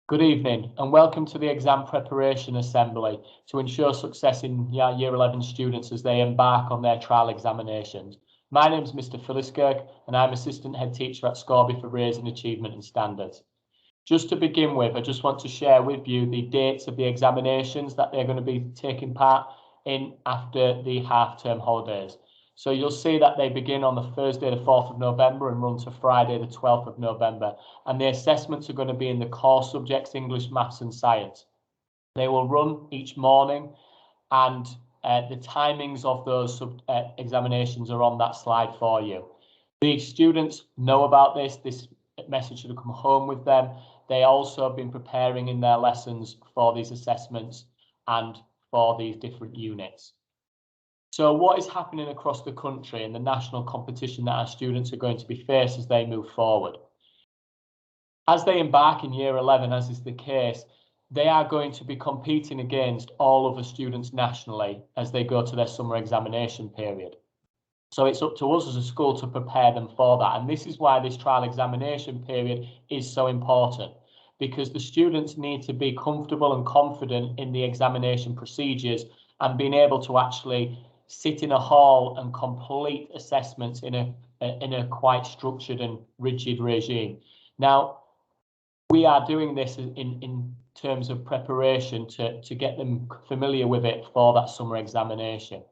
Good evening and welcome to the exam preparation assembly to ensure success in Year 11 students as they embark on their trial examinations. My name is Mr. Philliskirk and I'm Assistant Head Teacher at Scorby for Raising Achievement and Standards. Just to begin with, I just want to share with you the dates of the examinations that they're going to be taking part in after the half-term holidays. So you'll see that they begin on the Thursday, the 4th of November and run to Friday, the 12th of November. And the assessments are going to be in the core subjects, English, Maths and Science. They will run each morning and the timings of those examinations are on that slide for you. The students know about this message should have come home with them. They also have been preparing in their lessons for these assessments and for these different units. So what is happening across the country and the national competition that our students are going to be faced as they move forward? As they embark in Year 11, as is the case, they are going to be competing against all other students nationally as they go to their summer examination period. So it's up to us as a school to prepare them for that. And this is why this trial examination period is so important, because the students need to be comfortable and confident in the examination procedures and being able to actually sit in a hall and complete assessments in a quite structured and rigid regime. Now, we are doing this in terms of preparation to get them familiar with it for that summer examination.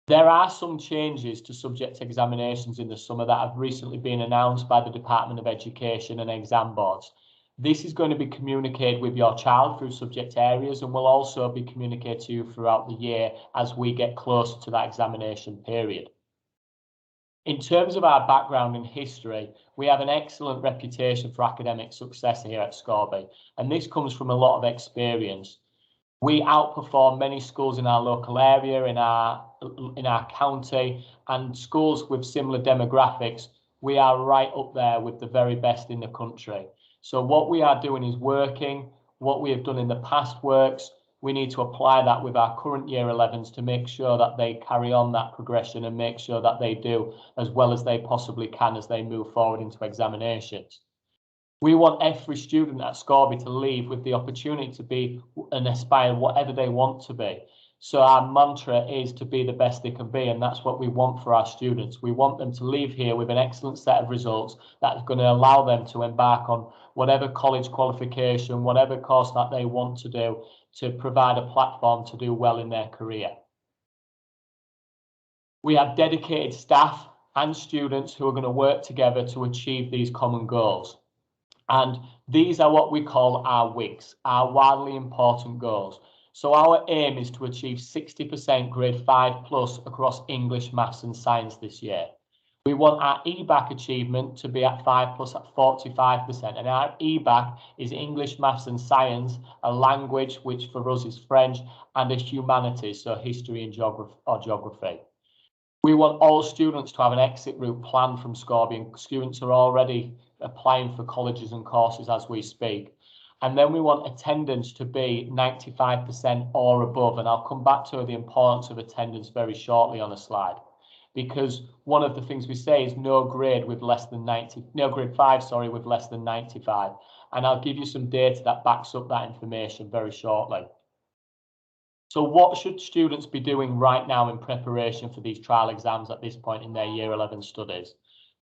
There are some changes to subject examinations in the summer that have recently been announced by the Department of Education and exam boards. This is going to be communicated with your child through subject areas and will also be communicated to you throughout the year as we get closer to that examination period. In terms of our background and history, we have an excellent reputation for academic success here at Scorby, and this comes from a lot of experience. We outperform many schools in our local area, in our county, and schools with similar demographics. We are right up there with the very best in the country. So what we are doing is working. What we have done in the past works. We need to apply that with our current Year 11s to make sure that they carry on that progression and make sure that they do as well as they possibly can as they move forward into examinations. We want every student at Scorby to leave with the opportunity to be and aspire whatever they want to be. So our mantra is to be the best they can be, and that's what we want for our students. We want them to leave here with an excellent set of results that's going to allow them to embark on whatever college qualification, whatever course that they want to do, to provide a platform to do well in their career. We have dedicated staff and students who are going to work together to achieve these common goals. And these are what we call our WIGs, our wildly important goals. So our aim is to achieve 60% grade 5 plus across English, Maths and Science this year. We want our EBAC achievement to be at 5 plus at 45%. And our EBAC is English, Maths and Science, a language, which for us is French, and a humanities, so history and geography. We want all students to have an exit route planned from Scorby, and students are already applying for colleges and courses as we speak. And then we want attendance to be 95% or above. And I'll come back to the importance of attendance very shortly on a slide, because one of the things we say is no grade 5, with less than 95. And I'll give you some data that backs up that information very shortly. So what should students be doing right now in preparation for these trial exams at this point in their Year 11 studies?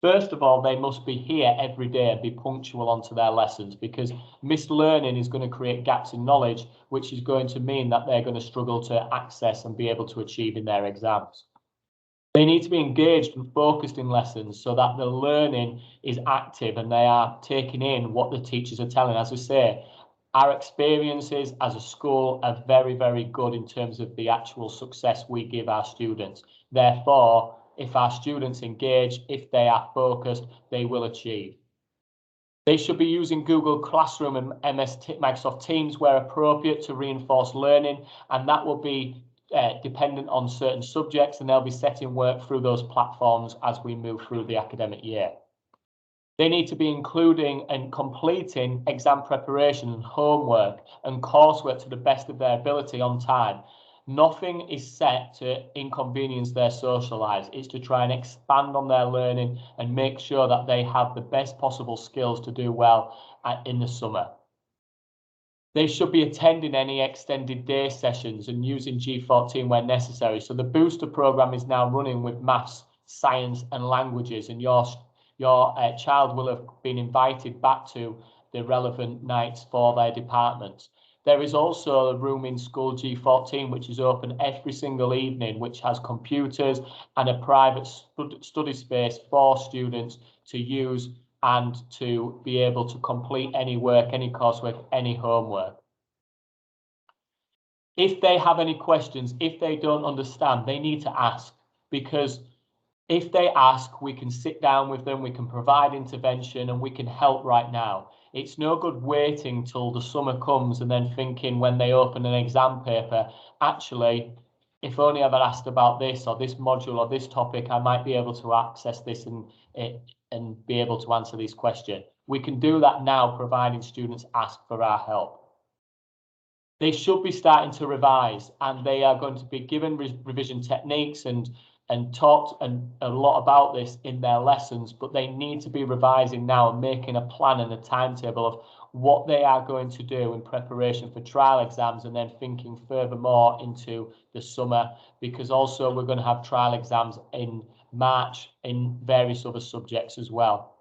First of all, they must be here every day and be punctual onto their lessons, because missed learning is going to create gaps in knowledge, which is going to mean that they're going to struggle to access and be able to achieve in their exams. They need to be engaged and focused in lessons so that the learning is active and they are taking in what the teachers are telling. As I say, our experiences as a school are very, very good in terms of the actual success we give our students. Therefore, if our students engage, if they are focused, they will achieve. They should be using Google Classroom and Microsoft Teams where appropriate to reinforce learning, and that will be dependent on certain subjects, and they'll be setting work through those platforms as we move through the academic year. They need to be including and completing exam preparation and homework and coursework to the best of their ability on time. Nothing is set to inconvenience their social lives. It's to try and expand on their learning and make sure that they have the best possible skills to do well in the summer. They should be attending any extended day sessions and using G14 where necessary. So the booster program is now running with maths, science and languages, and your child will have been invited back to the relevant nights for their departments. There is also a room in school G14 which is open every single evening, which has computers and a private study space for students to use and to be able to complete any work, any coursework, any homework. If they have any questions, if they don't understand, they need to ask, because if they ask, we can sit down with them, we can provide intervention and we can help right now. It's no good waiting till the summer comes and then thinking when they open an exam paper, actually, if only I've asked about this or this module or this topic, I might be able to access this and be able to answer these questions. We can do that now, providing students ask for our help. They should be starting to revise, and they are going to be given revision techniques and talked a lot about this in their lessons, but they need to be revising now and making a plan and a timetable of what they are going to do in preparation for trial exams, and then thinking furthermore into the summer, because also we're going to have trial exams in March in various other subjects as well.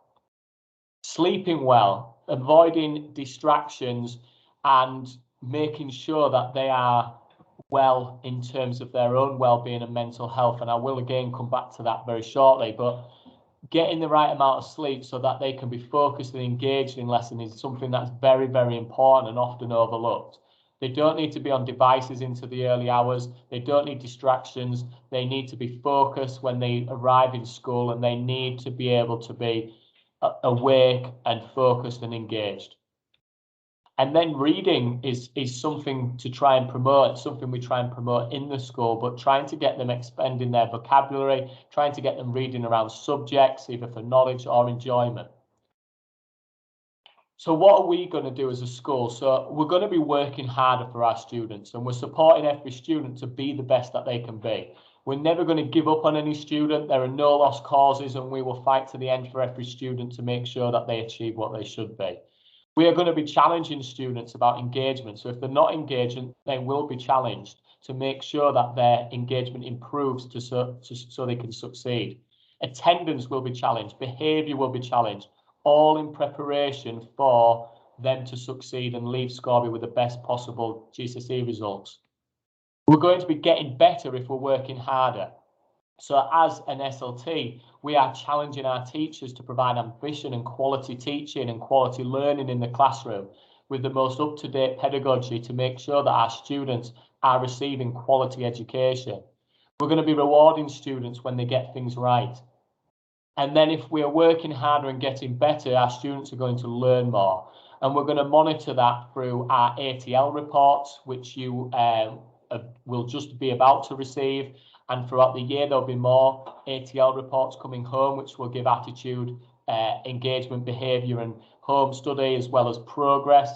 Sleeping well, avoiding distractions and making sure that they are well in terms of their own well-being and mental health. And I will again come back to that very shortly, but getting the right amount of sleep so that they can be focused and engaged in lesson is something that's very, very important and often overlooked. They don't need to be on devices into the early hours. They don't need distractions. They need to be focused when they arrive in school, and they need to be able to be awake and focused and engaged. And then reading is something to try and promote, something we try and promote in the school, but trying to get them expanding their vocabulary, trying to get them reading around subjects, either for knowledge or enjoyment. So what are we going to do as a school? So we're going to be working harder for our students, and we're supporting every student to be the best that they can be. We're never going to give up on any student. There are no lost causes, and we will fight to the end for every student to make sure that they achieve what they should be. We are going to be challenging students about engagement. So if they're not engaging, they will be challenged to make sure that their engagement improves so they can succeed. Attendance will be challenged, behaviour will be challenged, all in preparation for them to succeed and leave Scorby with the best possible GCSE results. We're going to be getting better if we're working harder. So as an SLT, we are challenging our teachers to provide ambition and quality teaching and quality learning in the classroom with the most up-to-date pedagogy to make sure that our students are receiving quality education. We're going to be rewarding students when they get things right. And then if we're working harder and getting better, our students are going to learn more. And we're going to monitor that through our ATL reports, which you will just be about to receive. And throughout the year, there'll be more ATL reports coming home, which will give attitude, engagement, behaviour and home study, as well as progress.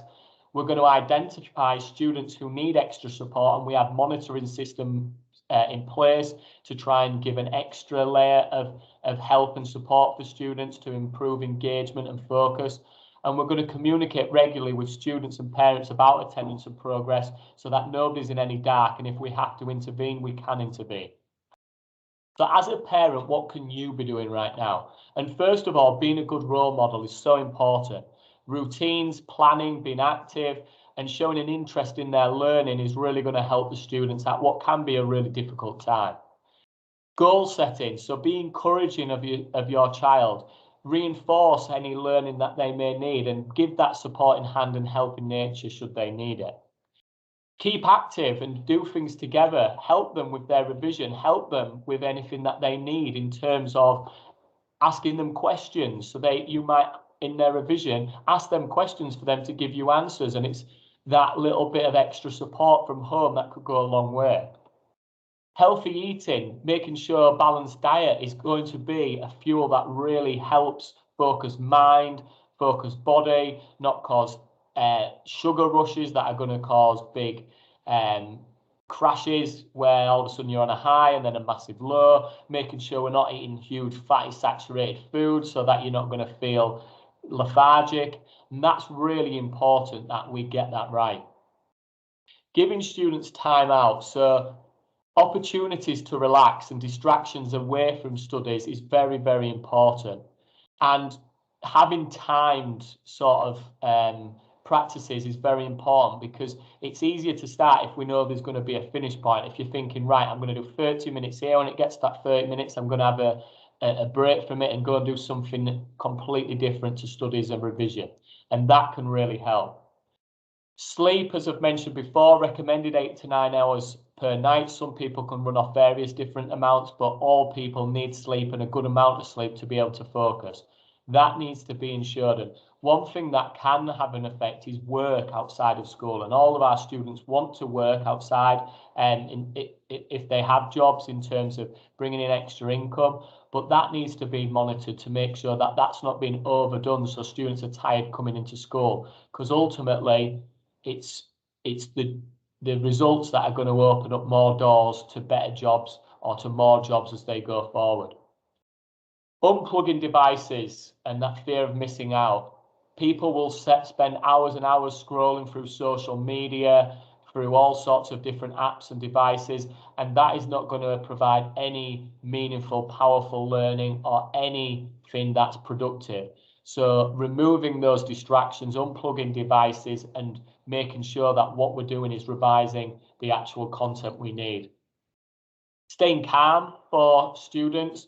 We're going to identify students who need extra support, and we have monitoring systems in place to try and give an extra layer of help and support for students to improve engagement and focus. And we're going to communicate regularly with students and parents about attendance and progress so that nobody's in any dark. And if we have to intervene, we can intervene. So as a parent, what can you be doing right now? And first of all, being a good role model is so important. Routines, planning, being active, and showing an interest in their learning is really going to help the students at what can be a really difficult time. Goal setting, so be encouraging of your child. Reinforce any learning that they may need and give that supporting hand and helping nature should they need it. Keep active and do things together. Help them with their revision. Help them with anything that they need in terms of asking them questions. So you might, in their revision, ask them questions for them to give you answers. And it's that little bit of extra support from home that could go a long way. Healthy eating, making sure a balanced diet is going to be a fuel that really helps focus mind, focus body, not cause sugar rushes that are going to cause big crashes where all of a sudden you're on a high and then a massive low, making sure we're not eating huge fatty saturated foods so that you're not going to feel lethargic, and that's really important that we get that right. Giving students time out, so opportunities to relax and distractions away from studies is very, very important. And having timed sort of practices is very important, because it's easier to start if we know there's going to be a finish point. If you're thinking, right, I'm going to do 30 minutes here, when it gets to that 30 minutes, I'm going to have a break from it and go and do something completely different to studies and revision. And that can really help. Sleep, as I've mentioned before, recommended 8 to 9 hours per night. Some people can run off various different amounts, but all people need sleep and a good amount of sleep to be able to focus. That needs to be ensured. And one thing that can have an effect is work outside of school. And all of our students want to work outside, and if they have jobs in terms of bringing in extra income, but that needs to be monitored to make sure that that's not being overdone, so students are tired coming into school, because ultimately it's the results that are going to open up more doors to better jobs or to more jobs as they go forward. Unplugging devices and that fear of missing out. People will spend hours and hours scrolling through social media, through all sorts of different apps and devices, and that is not going to provide any meaningful, powerful learning or anything that's productive. So removing those distractions, unplugging devices, and making sure that what we're doing is revising the actual content we need. Staying calm for students.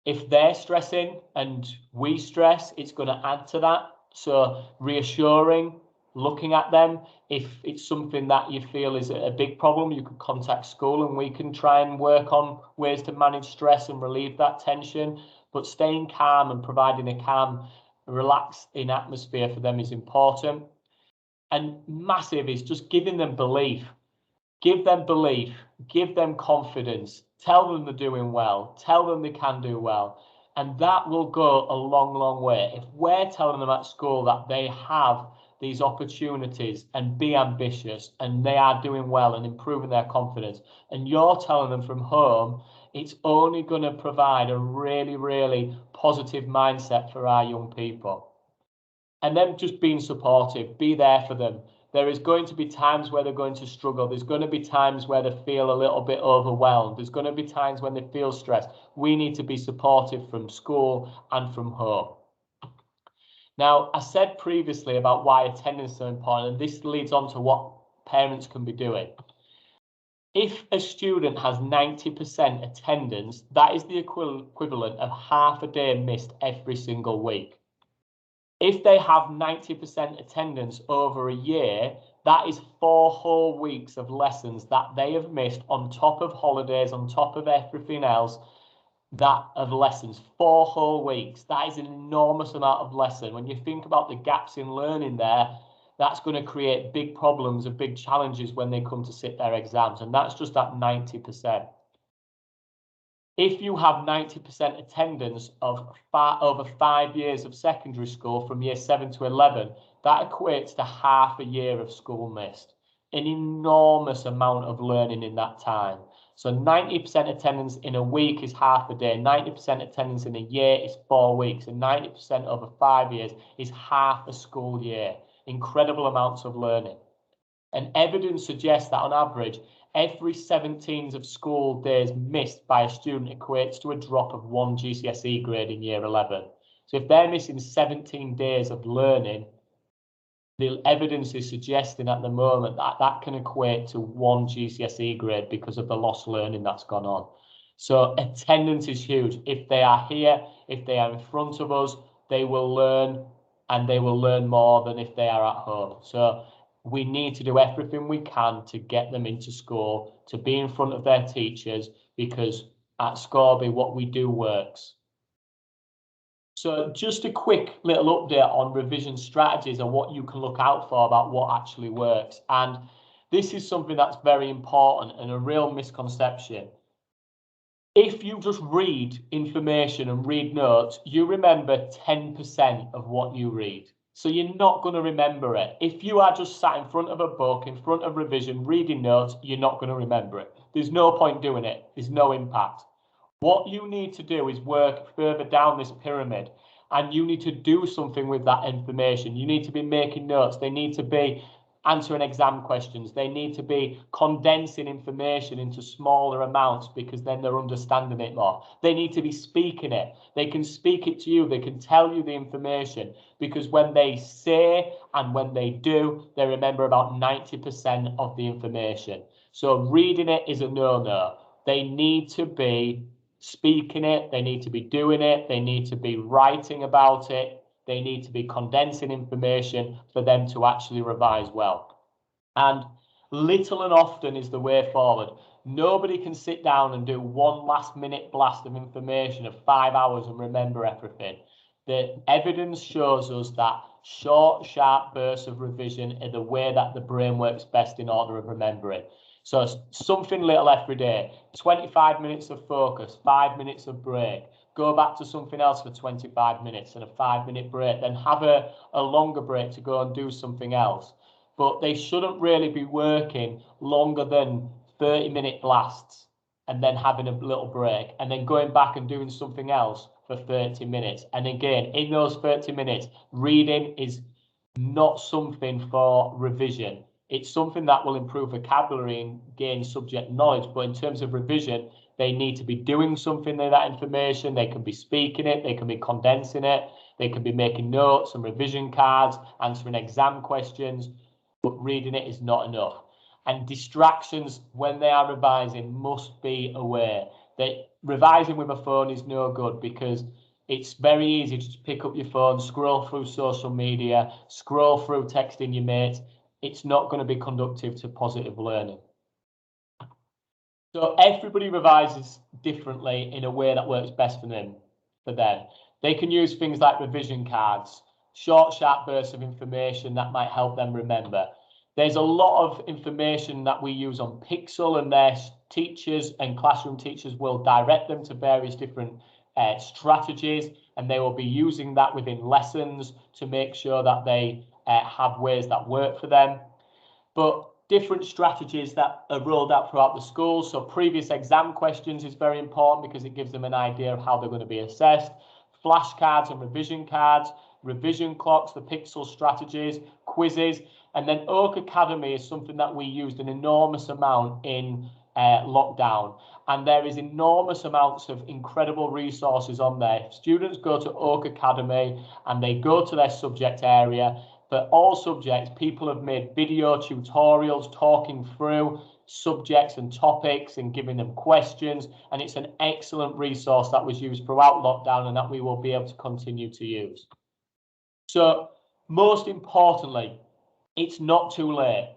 If they're stressing and we stress, it's going to add to that. So reassuring, looking at them. If it's something that you feel is a big problem, you could contact school and we can try and work on ways to manage stress and relieve that tension. But staying calm and providing a calm, relaxing atmosphere for them is important. And massive is just giving them belief. Give them belief, give them confidence, tell them they're doing well, tell them they can do well. And that will go a long, long way. If we're telling them at school that they have these opportunities and be ambitious and they are doing well and improving their confidence, and you're telling them from home, it's only going to provide a really, really positive mindset for our young people. And then just being supportive, be there for them. There is going to be times where they're going to struggle. There's going to be times where they feel a little bit overwhelmed. There's going to be times when they feel stressed. We need to be supportive from school and from home. Now, I said previously about why attendance is so important, and this leads on to what parents can be doing. If a student has 90% attendance, that is the equivalent of half a day missed every single week. If they have 90% attendance over a year, that is 4 whole weeks of lessons that they have missed on top of holidays, on top of everything else, that of lessons. 4 whole weeks. That is an enormous amount of lesson. When you think about the gaps in learning there, that's going to create big problems and big challenges when they come to sit their exams. And that's just at 90%. If you have 90% attendance of over 5 years of secondary school from year 7 to 11, that equates to half a year of school missed. An enormous amount of learning in that time. So 90% attendance in a week is half a day, 90% attendance in a year is 4 weeks, and 90% over 5 years is half a school year. Incredible amounts of learning. And evidence suggests that on average, every 17 of school days missed by a student equates to a drop of 1 GCSE grade in year 11. So if they're missing 17 days of learning, the evidence is suggesting at the moment that that can equate to 1 GCSE grade because of the lost learning that's gone on. So attendance is huge. If they are here, if they are in front of us, they will learn, and they will learn more than if they are at home. So we need to do everything we can to get them into school, to be in front of their teachers, because at Scorby, what we do works. So just a quick little update on revision strategies and what you can look out for about what actually works. And this is something that's very important and a real misconception. If you just read information and read notes, you remember 10% of what you read. So you're not going to remember it. If you are just sat in front of a book, in front of revision, reading notes, you're not going to remember it. There's no point doing it. There's no impact. What you need to do is work further down this pyramid and you need to do something with that information. You need to be making notes. They need to be answering exam questions. They need to be condensing information into smaller amounts because then they're understanding it more. They need to be speaking it. They can speak it to you. They can tell you the information because when they say and when they do, they remember about 90% of the information. So reading it is a no-no. They need to be speaking it. They need to be doing it. They need to be writing about it. They need to be condensing information for them to actually revise well. And little and often is the way forward. Nobody can sit down and do one last minute blast of information of 5 hours and remember everything. The evidence shows us that short, sharp bursts of revision are the way that the brain works best in order of remembering. So something little every day, 25 minutes of focus, 5 minutes of break, go back to something else for 25 minutes and a 5-minute break, then have a longer break to go and do something else. But they shouldn't really be working longer than 30-minute blasts and then having a little break and then going back and doing something else for 30 minutes. And again, in those 30 minutes, reading is not something for revision. It's something that will improve vocabulary and gain subject knowledge. But in terms of revision, they need to be doing something with that information. They can be speaking it. They can be condensing it. They can be making notes and revision cards, answering exam questions. But reading it is not enough. And distractions when they are revising must be aware. Revising with a phone is no good because it's very easy to just pick up your phone, scroll through social media, scroll through texting your mates. It's not going to be conducive to positive learning. So everybody revises differently in a way that works best for them. They can use things like revision cards, short, sharp bursts of information that might help them remember. There's a lot of information that we use on Pixel, and their teachers and classroom teachers will direct them to various different strategies, and they will be using that within lessons to make sure that they have ways that work for them. But different strategies that are rolled out throughout the school. So previous exam questions is very important because it gives them an idea of how they're going to be assessed. Flashcards and revision cards, revision clocks, the Pixel strategies, quizzes, and then Oak Academy is something that we used an enormous amount in lockdown. And there is enormous amounts of incredible resources on there. Students go to Oak Academy and they go to their subject area. For all subjects, people have made video tutorials talking through subjects and topics and giving them questions. And it's an excellent resource that was used throughout lockdown and that we will be able to continue to use. So most importantly, it's not too late.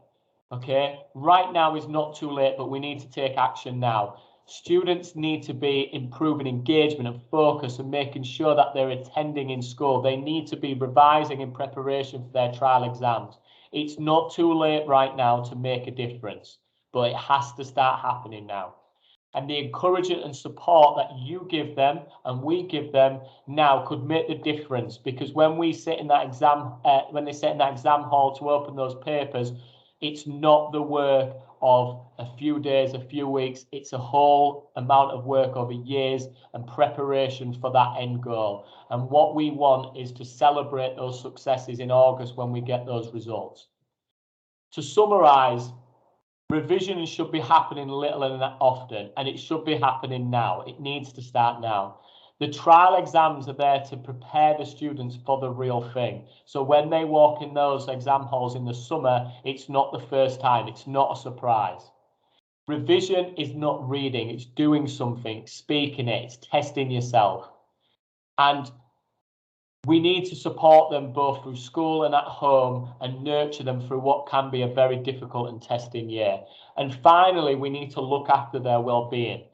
Okay, right now is not too late, but we need to take action now. Students need to be improving engagement and focus and making sure that they're attending in school. They need to be revising in preparation for their trial exams. It's not too late right now to make a difference, but it has to start happening now. And the encouragement and support that you give them and we give them now could make the difference, because when we sit in that exam, when they sit in that exam hall to open those papers, it's not the work of a few days, a few weeks. It's a whole amount of work over years and preparation for that end goal. And what we want is to celebrate those successes in August when we get those results. To summarize, revision should be happening little and often, and it should be happening now. It needs to start now. The trial exams are there to prepare the students for the real thing. So when they walk in those exam halls in the summer, it's not the first time. It's not a surprise. Revision is not reading. It's doing something, speaking it, it's testing yourself. And we need to support them both through school and at home and nurture them through what can be a very difficult and testing year. And finally, we need to look after their well-being.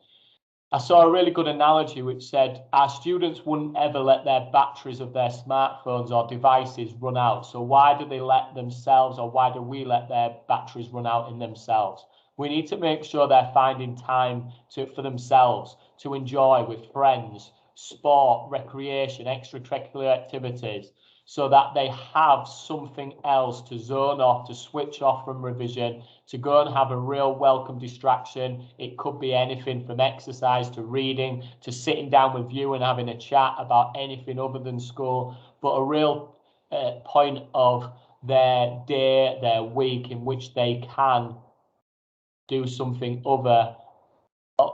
I saw a really good analogy which said our students wouldn't ever let their batteries of their smartphones or devices run out. So why do they let themselves, or why do we let their batteries run out in themselves? We need to make sure they're finding time for themselves to enjoy with friends, sport, recreation, extracurricular activities. so that they have something else to zone off, to switch off from revision, to go and have a real welcome distraction. It could be anything from exercise to reading, to sitting down with you and having a chat about anything other than school, but a real point of their day, their week in which they can do something other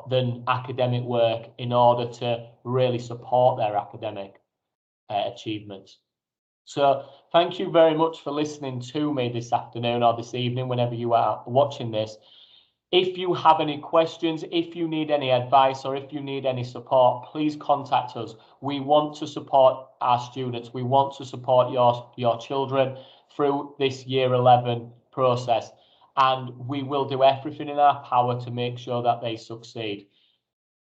than academic work in order to really support their academic achievements. So thank you very much for listening to me this afternoon or this evening, whenever you are watching this. If you have any questions, if you need any advice, or if you need any support, please contact us. We want to support our students. We want to support your children through this Year 11 process, and we will do everything in our power to make sure that they succeed.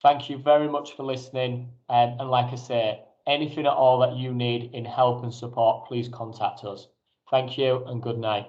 Thank you very much for listening. And like I say, anything at all that you need in help and support, please contact us. Thank you and good night.